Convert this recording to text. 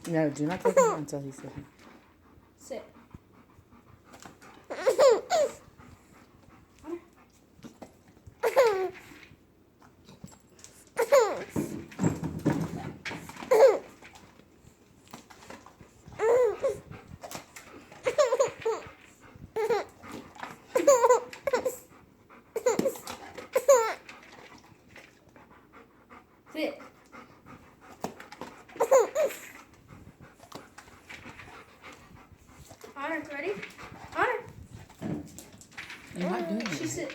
No, do not take him until he's sitting. Sit. Sit. Honor, ready? Honor. You're not doing She it. sit.